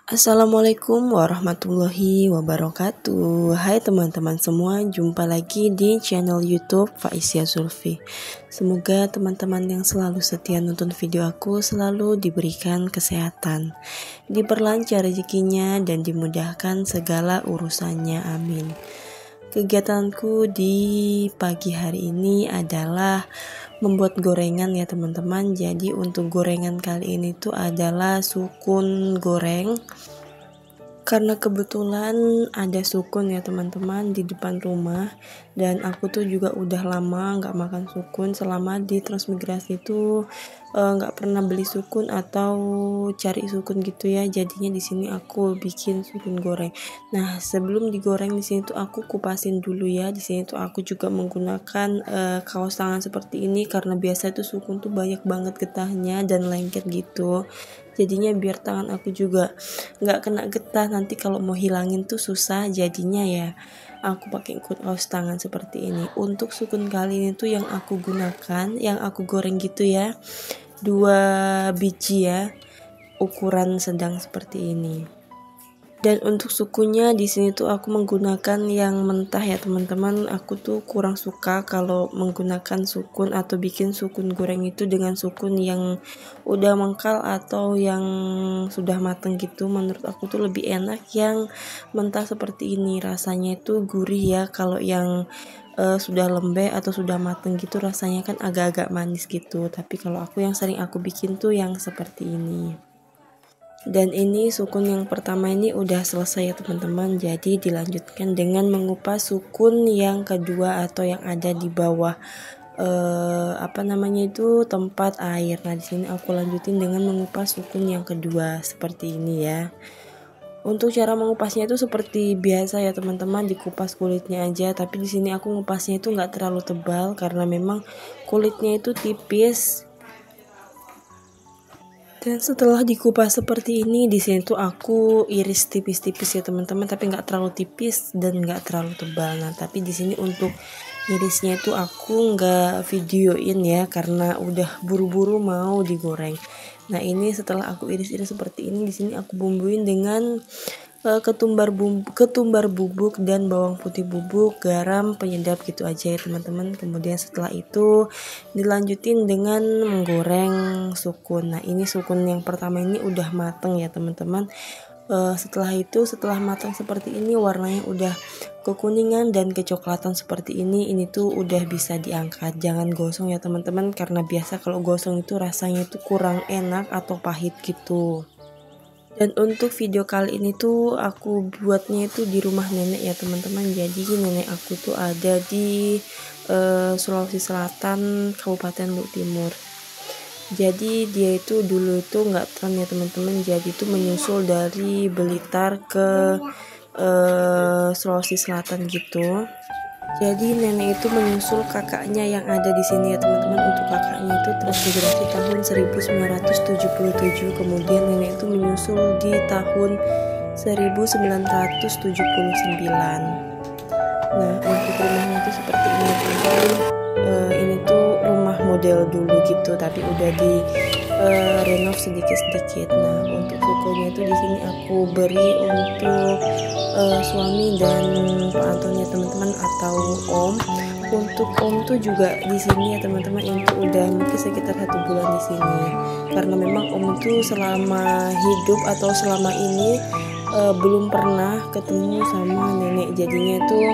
Assalamualaikum warahmatullahi wabarakatuh. Hai teman-teman semua, jumpa lagi di channel YouTube Faizia Zulfi. Semoga teman-teman yang selalu setia nonton video aku selalu diberikan kesehatan, diperlancar rezekinya dan dimudahkan segala urusannya. Amin. Kegiatanku di pagi hari ini adalah membuat gorengan ya teman-teman. Jadi untuk gorengan kali ini tuh adalah sukun goreng, karena kebetulan ada sukun ya teman-teman di depan rumah, dan aku tuh juga udah lama nggak makan sukun. Selama di transmigrasi itu nggak pernah beli sukun atau cari sukun gitu ya. Jadinya di sini aku bikin sukun goreng. Nah, sebelum digoreng di sini tuh aku kupasin dulu ya. Di sini tuh aku juga menggunakan kaos tangan seperti ini, karena biasa tuh sukun tuh banyak banget getahnya dan lengket gitu. Jadinya biar tangan aku juga nggak kena getah, nanti kalau mau hilangin tuh susah. Jadinya ya aku pakai kaos tangan seperti ini. Untuk sukun kali ini tuh yang aku gunakan, yang aku goreng gitu ya, 2 biji ya, ukuran sedang seperti ini. Dan untuk sukunya di sini tuh aku menggunakan yang mentah ya teman-teman. Aku tuh kurang suka kalau menggunakan sukun atau bikin sukun goreng itu dengan sukun yang udah mengkal atau yang sudah mateng gitu. Menurut aku tuh lebih enak yang mentah seperti ini. Rasanya itu gurih ya. Kalau yang sudah lembek atau sudah mateng gitu rasanya kan agak-agak manis gitu. Tapi kalau aku yang sering aku bikin tuh yang seperti ini. Dan ini sukun yang pertama ini udah selesai ya teman-teman. Jadi dilanjutkan dengan mengupas sukun yang kedua atau yang ada di bawah tempat air. Nah, di sini aku lanjutin dengan mengupas sukun yang kedua seperti ini ya. Untuk cara mengupasnya itu seperti biasa ya teman-teman, dikupas kulitnya aja. Tapi di sini aku ngupasnya itu nggak terlalu tebal karena memang kulitnya itu tipis. Dan setelah dikupas seperti ini, di sini tuh aku iris tipis-tipis ya teman-teman, tapi nggak terlalu tipis dan nggak terlalu tebal. Nah, tapi di sini untuk irisnya itu aku nggak videoin ya, karena udah buru-buru mau digoreng. Nah, ini setelah aku iris-iris seperti ini, di sini aku bumbuin dengan ketumbar bubuk dan bawang putih bubuk, garam, penyedap gitu aja ya teman-teman. Kemudian setelah itu dilanjutin dengan menggoreng sukun. Nah, ini sukun yang pertama ini udah mateng ya teman-teman. Setelah matang seperti ini, warnanya udah kekuningan dan kecoklatan seperti ini tuh udah bisa diangkat. Jangan gosong ya teman-teman, karena biasa kalau gosong itu rasanya itu kurang enak atau pahit gitu. Dan untuk video kali ini tuh aku buatnya itu di rumah nenek ya teman-teman. Jadi nenek aku tuh ada di Sulawesi Selatan, Kabupaten Luwu Timur. Jadi dia itu dulu tuh nggak tren ya teman-teman. Jadi itu menyusul dari Blitar ke Sulawesi Selatan gitu. Jadi nenek itu menyusul kakaknya yang ada di sini ya teman-teman. Untuk kakaknya itu transmigrasi tahun 1977, kemudian nenek itu menyusul di tahun 1979. Nah, untuk rumahnya itu seperti ini teman-teman. Ini tuh rumah model dulu gitu, tapi udah di renov sedikit-sedikit. Nah, untuk sukunya itu di sini aku beri untuk suami dan Pak Anton ya teman-teman, atau Om. Untuk Om tuh juga di sini ya teman-teman, itu udah mungkin sekitar 1 bulan di sini. Karena memang Om itu selama hidup atau selama ini belum pernah ketemu sama nenek. Jadinya tuh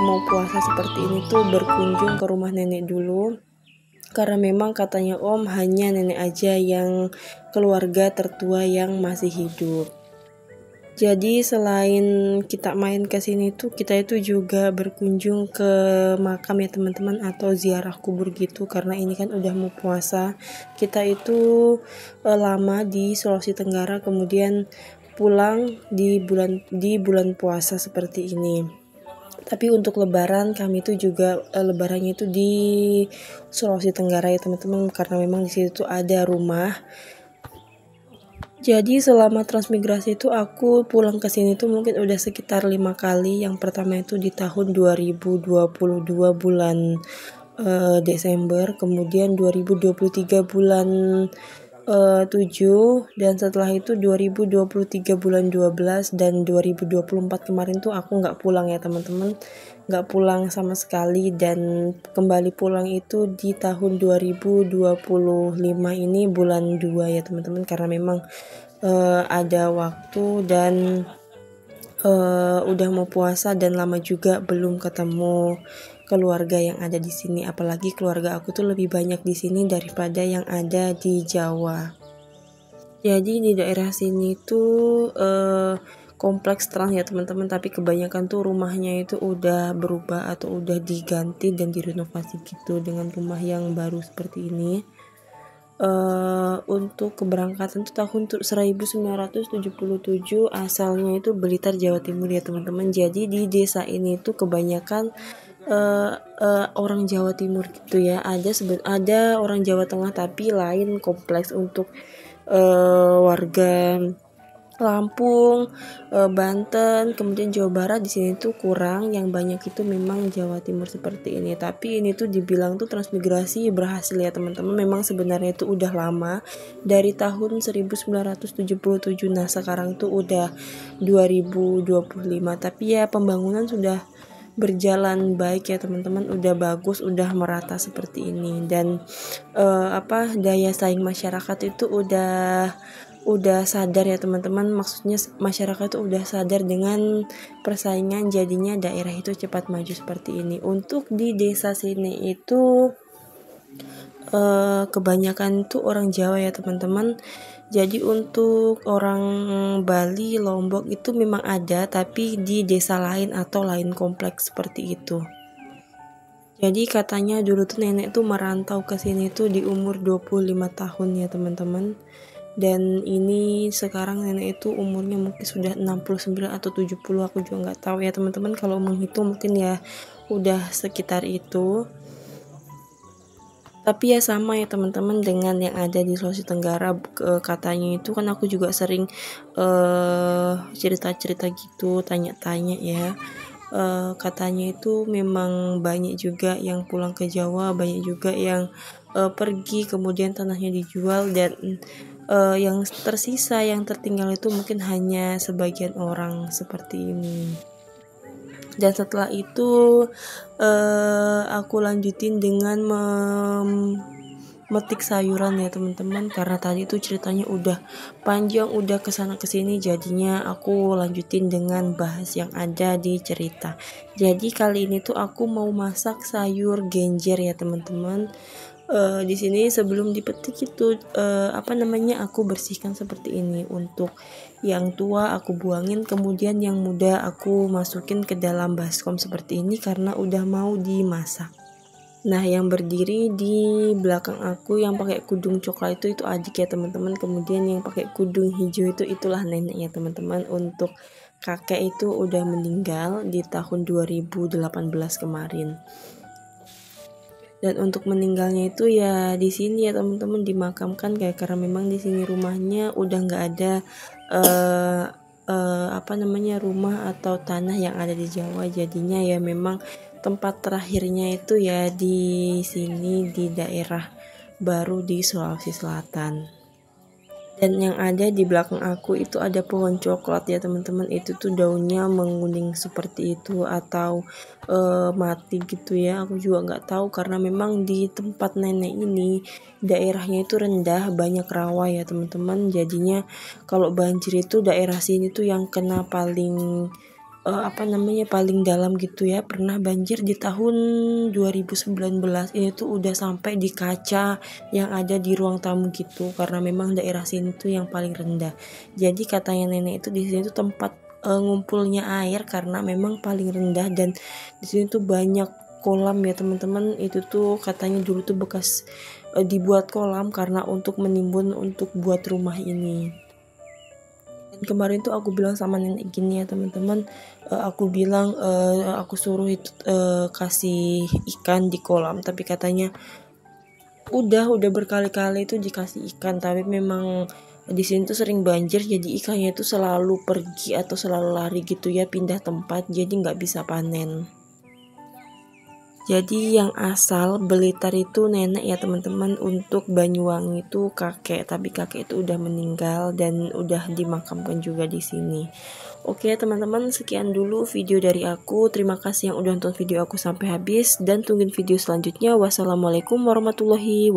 mau puasa seperti ini tuh berkunjung ke rumah nenek dulu. Karena memang katanya Om hanya nenek aja yang keluarga tertua yang masih hidup. Jadi selain kita main ke sini tuh, kita itu juga berkunjung ke makam ya teman-teman, atau ziarah kubur gitu. Karena ini kan udah mau puasa. Kita itu lama di Sulawesi Tenggara, kemudian pulang di bulan puasa seperti ini. Tapi untuk lebaran kami itu juga lebarannya itu di Sulawesi Tenggara ya teman-teman, karena memang di situ ada rumah. Jadi selama transmigrasi itu aku pulang ke sini tuh mungkin udah sekitar 5 kali. Yang pertama itu di tahun 2022 bulan Desember, kemudian 2023 bulan 7, dan setelah itu 2023 bulan 12 dan 2024 kemarin tuh aku nggak pulang ya teman-teman, nggak pulang sama sekali, dan kembali pulang itu di tahun 2025 ini bulan 2 ya teman-teman, karena memang ada waktu dan udah mau puasa dan lama juga belum ketemu keluarga yang ada di sini, apalagi keluarga aku tuh lebih banyak di sini daripada yang ada di Jawa. Jadi di daerah sini tuh kompleks terang ya teman-teman, tapi kebanyakan tuh rumahnya itu udah berubah atau udah diganti dan direnovasi gitu dengan rumah yang baru seperti ini. Untuk keberangkatan tuh tahun 1977, asalnya itu Blitar, Jawa Timur ya teman-teman. Jadi di desa ini tuh kebanyakan orang Jawa Timur gitu ya. Ada orang Jawa Tengah tapi lain kompleks. Untuk warga Lampung, Banten, kemudian Jawa Barat di sini tuh kurang, yang banyak itu memang Jawa Timur seperti ini. Tapi ini tuh dibilang tuh transmigrasi berhasil ya teman-teman. Memang sebenarnya itu udah lama, dari tahun 1977. Nah, sekarang tuh udah 2025. Tapi ya pembangunan sudah berjalan baik ya teman-teman, udah bagus, udah merata seperti ini. Dan daya saing masyarakat itu udah sadar ya teman-teman, maksudnya masyarakat itu udah sadar dengan persaingan, jadinya daerah itu cepat maju seperti ini. Untuk di desa sini itu kebanyakan tuh orang Jawa ya teman-teman. Jadi untuk orang Bali, Lombok itu memang ada, tapi di desa lain atau lain kompleks seperti itu. Jadi katanya dulu tuh nenek tuh merantau ke sini tuh di umur 25 tahun ya teman-teman. Dan ini sekarang nenek itu umurnya mungkin sudah 69 atau 70, aku juga nggak tahu ya teman-teman. Kalau menghitung mungkin ya udah sekitar itu. Tapi ya sama ya teman-teman dengan yang ada di Sulawesi Tenggara. Katanya itu kan aku juga sering cerita-cerita gitu, tanya-tanya ya. Katanya itu memang banyak juga yang pulang ke Jawa, banyak juga yang pergi kemudian tanahnya dijual, dan yang tersisa, yang tertinggal itu mungkin hanya sebagian orang seperti ini. Dan setelah itu aku lanjutin dengan memetik sayuran ya teman-teman, karena tadi tuh ceritanya udah panjang, udah kesana kesini, jadinya aku lanjutin dengan bahas yang ada di cerita. Jadi kali ini tuh aku mau masak sayur genjer ya teman-teman. Di sini sebelum dipetik itu aku bersihkan seperti ini. Untuk yang tua aku buangin, kemudian yang muda aku masukin ke dalam baskom seperti ini karena udah mau dimasak. Nah, yang berdiri di belakang aku yang pakai kudung coklat itu adik ya teman-teman. Kemudian yang pakai kudung hijau itulah nenek ya teman-teman. Untuk kakek itu udah meninggal di tahun 2018 kemarin. Dan untuk meninggalnya itu ya di sini ya teman-teman, dimakamkan kayak, karena memang di sini rumahnya udah nggak ada rumah atau tanah yang ada di Jawa, jadinya ya memang tempat terakhirnya itu ya di sini, di daerah baru di Sulawesi Selatan. Dan yang ada di belakang aku itu ada pohon coklat ya teman-teman. Itu tuh daunnya menguning seperti itu atau mati gitu ya, aku juga nggak tahu, karena memang di tempat nenek ini daerahnya itu rendah, banyak rawa ya teman-teman. Jadinya kalau banjir itu daerah sini tuh yang kena paling paling dalam gitu ya. Pernah banjir di tahun 2019 ini tuh udah sampai di kaca yang ada di ruang tamu gitu, karena memang daerah sini tuh yang paling rendah. Jadi katanya nenek itu di sini tuh tempat ngumpulnya air karena memang paling rendah, dan di sini tuh banyak kolam ya teman-teman. Itu tuh katanya dulu tuh bekas dibuat kolam karena untuk menimbun untuk buat rumah ini. Kemarin tuh aku bilang sama nenek gini ya teman-teman, aku bilang aku suruh itu kasih ikan di kolam, tapi katanya udah berkali-kali itu dikasih ikan, tapi memang di sini tuh sering banjir, jadi ikannya tuh selalu pergi atau selalu lari gitu ya, pindah tempat, jadi nggak bisa panen. Jadi yang asal Blitar itu nenek ya teman-teman, untuk Banyuwangi itu kakek, tapi kakek itu udah meninggal dan udah dimakamkan juga di sini. Oke teman-teman, sekian dulu video dari aku. Terima kasih yang udah nonton video aku sampai habis dan tungguin video selanjutnya. Wassalamualaikum warahmatullahi wabarakatuh.